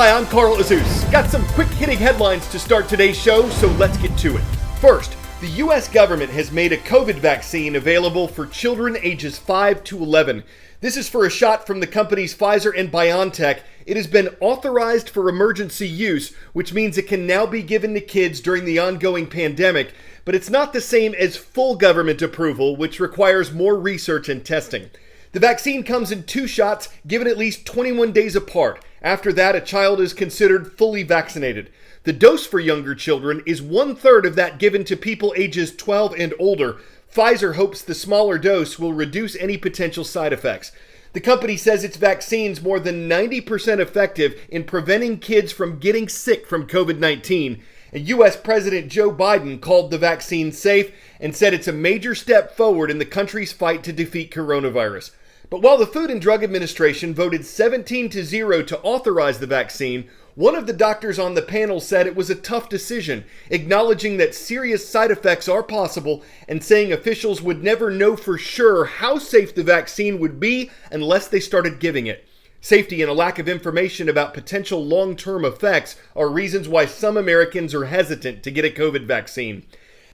Hi, I'm Carl Azus. Got some quick hitting headlines to start today's show, so let's get to it. First, the U.S. government has made a COVID vaccine available for children ages 5 to 11. This is for a shot from the companies Pfizer and BioNTech. It has been authorized for emergency use, which means it can now be given to kids during the ongoing pandemic, but it's not the same as full government approval, which requires more research and testing. The vaccine comes in 2 shots, given at least 21 days apart. After that, a child is considered fully vaccinated. The dose for younger children is 1/3 of that given to people ages 12 and older. Pfizer hopes the smaller dose will reduce any potential side effects. The company says its vaccine's more than 90% effective in preventing kids from getting sick from COVID-19. And U.S. President Joe Biden called the vaccine safe and said it's a major step forward in the country's fight to defeat coronavirus. But while the Food and Drug Administration voted 17-0 to authorize the vaccine, one of the doctors on the panel said it was a tough decision, acknowledging that serious side effects are possible and saying officials would never know for sure how safe the vaccine would be unless they started giving it. Safety and a lack of information about potential long-term effects are reasons why some Americans are hesitant to get a COVID vaccine.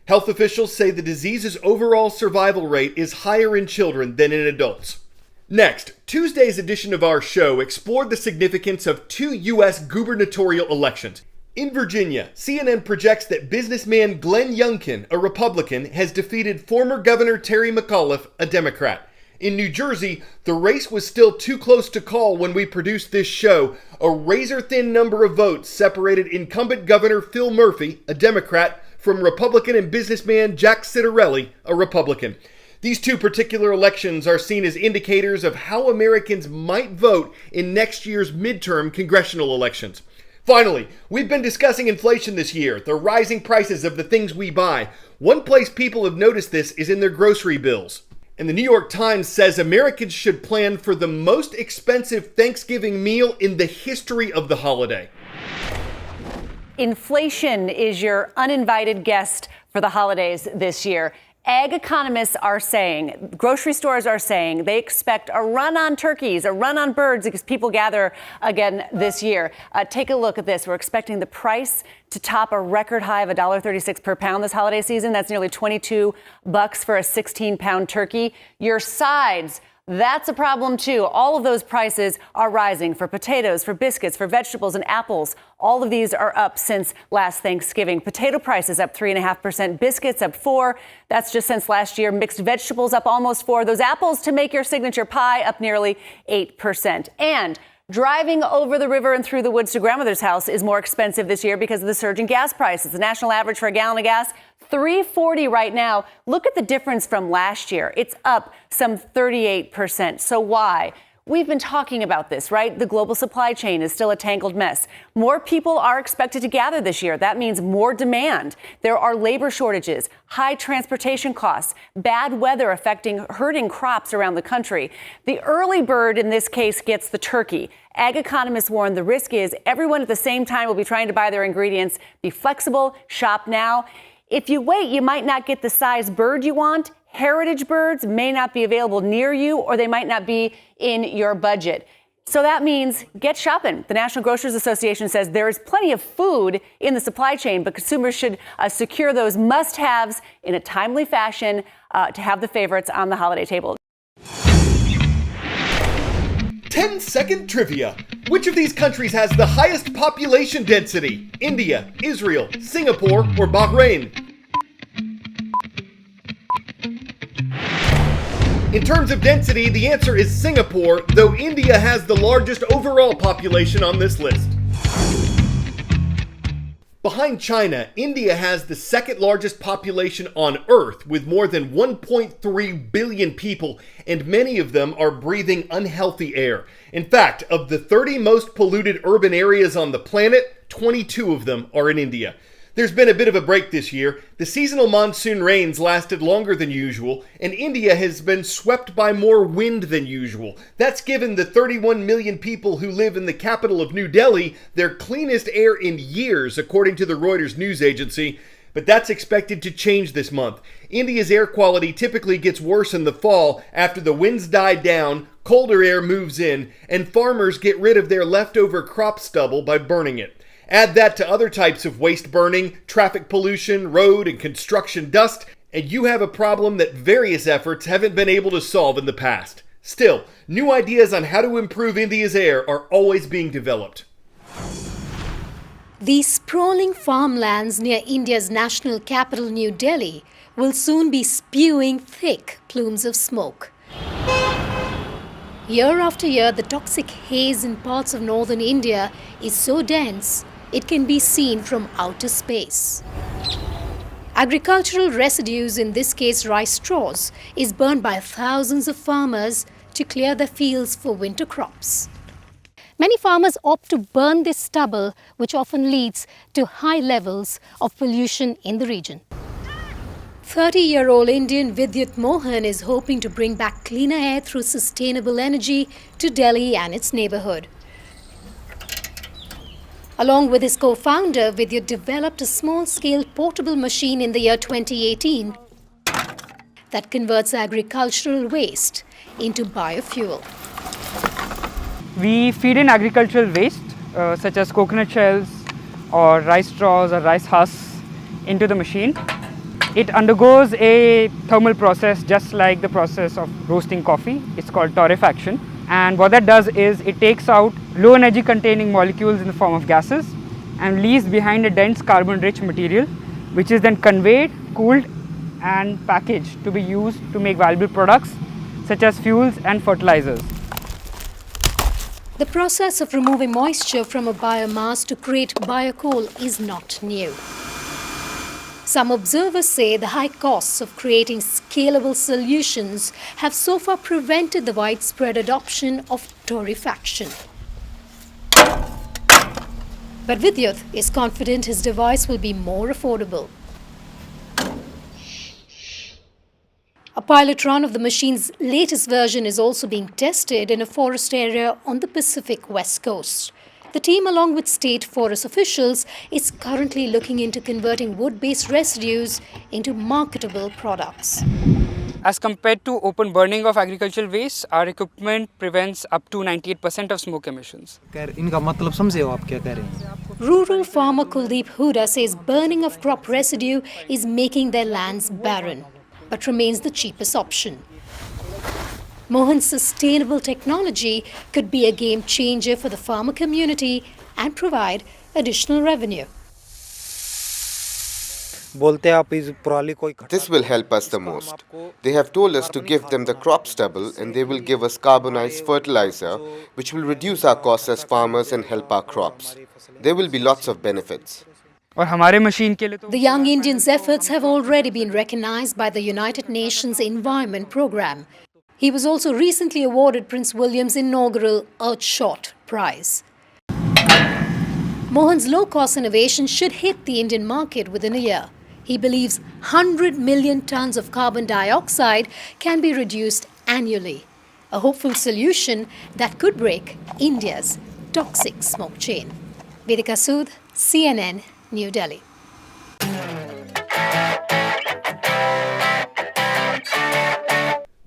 Health officials say the disease's overall survival rate is higher in children than in adults. Next, Tuesday's edition of our show explored the significance of 2 U.S. gubernatorial elections. In Virginia, CNN projects that businessman Glenn Youngkin, a Republican, has defeated former Governor Terry McAuliffe, a Democrat. In New Jersey, the race was still too close to call when we produced this show. A razor-thin number of votes separated incumbent Governor Phil Murphy, a Democrat, from Republican and businessman Jack Ciattarelli, a Republican. These 2 particular elections are seen as indicators of how Americans might vote in next year's midterm congressional elections. Finally, we've been discussing inflation this year, the rising prices of the things we buy. One place people have noticed this is in their grocery bills. And the New York Times says Americans should plan for the most expensive Thanksgiving meal in the history of the holiday. Inflation is your uninvited guest for the holidays this year. Ag economists are saying, grocery stores are saying, they expect a run on turkeys, a run on birds because people gather again this year. Take a look at this. We're expecting the price to top a record high of $1.36 per pound this holiday season. That's nearly $22 for a 16-pound turkey. Your sides, that's a problem too. All of those prices are rising for potatoes, for biscuits, for vegetables and apples. All of these are up since last Thanksgiving. Potato prices up 3.5%, biscuits up 4%. That's just since last year. Mixed vegetables up almost 4%. Those apples to make your signature pie up nearly 8%. And driving over the river and through the woods to grandmother's house is more expensive this year because of the surge in gas prices. The national average for a gallon of gas, $3.40 right now. Look at the difference from last year. It's up some 38%. So why? We've been talking about this, right? The global supply chain is still a tangled mess. More people are expected to gather this year. That means more demand. There are labor shortages, high transportation costs, bad weather hurting crops around the country. The early bird in this case gets the turkey. Ag economists warn the risk is everyone at the same time will be trying to buy their ingredients. Be flexible, shop now. If you wait, you might not get the size bird you want. Heritage birds may not be available near you, or they might not be in your budget. So that means get shopping. The National Grocers Association says there is plenty of food in the supply chain, but consumers should secure those must-haves in a timely fashion to have the favorites on the holiday table. 10-second trivia. Which of these countries has the highest population density? India, Israel, Singapore, or Bahrain? In terms of density, the answer is Singapore, though India has the largest overall population on this list. Behind China, India has the second largest population on Earth, with more than 1.3 billion people, and many of them are breathing unhealthy air. In fact, of the 30 most polluted urban areas on the planet, 22 of them are in India. There's been a bit of a break this year. The seasonal monsoon rains lasted longer than usual, and India has been swept by more wind than usual. That's given the 31 million people who live in the capital of New Delhi their cleanest air in years, according to the Reuters news agency. But that's expected to change this month. India's air quality typically gets worse in the fall after the winds die down, colder air moves in, and farmers get rid of their leftover crop stubble by burning it. Add that to other types of waste burning, traffic pollution, road and construction dust, and you have a problem that various efforts haven't been able to solve in the past. Still, new ideas on how to improve India's air are always being developed. These sprawling farmlands near India's national capital, New Delhi, will soon be spewing thick plumes of smoke. Year after year, the toxic haze in parts of northern India is so dense, it can be seen from outer space. Agricultural residues, in this case rice straws, is burned by thousands of farmers to clear their fields for winter crops. Many farmers opt to burn this stubble, which often leads to high levels of pollution in the region. 30-year-old Indian Vidyut Mohan is hoping to bring back cleaner air through sustainable energy to Delhi and its neighborhood. Along with his co-founder, Vidyut developed a small-scale portable machine in the year 2018 that converts agricultural waste into biofuel. We feed in agricultural waste such as coconut shells or rice straws or rice husks into the machine. It undergoes a thermal process just like the process of roasting coffee. It's called torrefaction. And what that does is it takes out low energy containing molecules in the form of gases and leaves behind a dense carbon rich material, which is then conveyed, cooled and packaged to be used to make valuable products such as fuels and fertilizers. The process of removing moisture from a biomass to create biocoal is not new. Some observers say the high costs of creating scalable solutions have so far prevented the widespread adoption of torrefaction. But Vidyut is confident his device will be more affordable. A pilot run of the machine's latest version is also being tested in a forest area on the Pacific West Coast. The team, along with state forest officials, is currently looking into converting wood-based residues into marketable products. As compared to open burning of agricultural waste, our equipment prevents up to 98% of smoke emissions. Rural farmer Kuldeep Huda says burning of crop residue is making their lands barren, but remains the cheapest option. Mohan's sustainable technology could be a game changer for the farmer community and provide additional revenue. This will help us the most. They have told us to give them the crop stubble and they will give us carbonized fertilizer, which will reduce our costs as farmers and help our crops. There will be lots of benefits. The young Indian's efforts have already been recognized by the United Nations Environment Programme. He was also recently awarded Prince William's inaugural Earthshot Prize. Mohan's low-cost innovation should hit the Indian market within a year. He believes 100 million tons of carbon dioxide can be reduced annually, a hopeful solution that could break India's toxic smoke chain. Vedika Sood, CNN, New Delhi.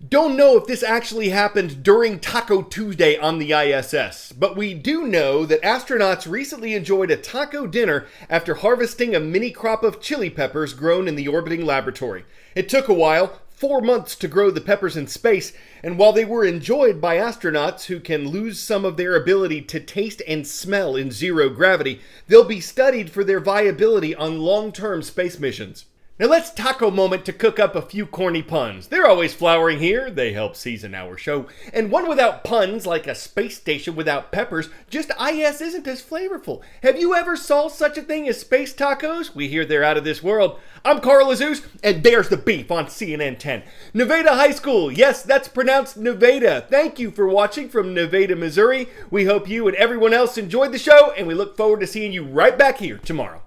Don't know if this actually happened during Taco Tuesday on the ISS, but we do know that astronauts recently enjoyed a taco dinner after harvesting a mini crop of chili peppers grown in the orbiting laboratory. It took a while, 4 months to grow the peppers in space, and while they were enjoyed by astronauts who can lose some of their ability to taste and smell in zero gravity, they'll be studied for their viability on long-term space missions. Now let's taco moment to cook up a few corny puns. They're always flowering here, they help season our show. And one without puns, like a space station without peppers, just IS isn't as flavorful. Have you ever saw such a thing as space tacos? We hear they're out of this world. I'm Carl Azus, and there's the beef on CNN 10. Nevada High School, yes, that's pronounced Nevada. Thank you for watching from Nevada, Missouri. We hope you and everyone else enjoyed the show, and we look forward to seeing you right back here tomorrow.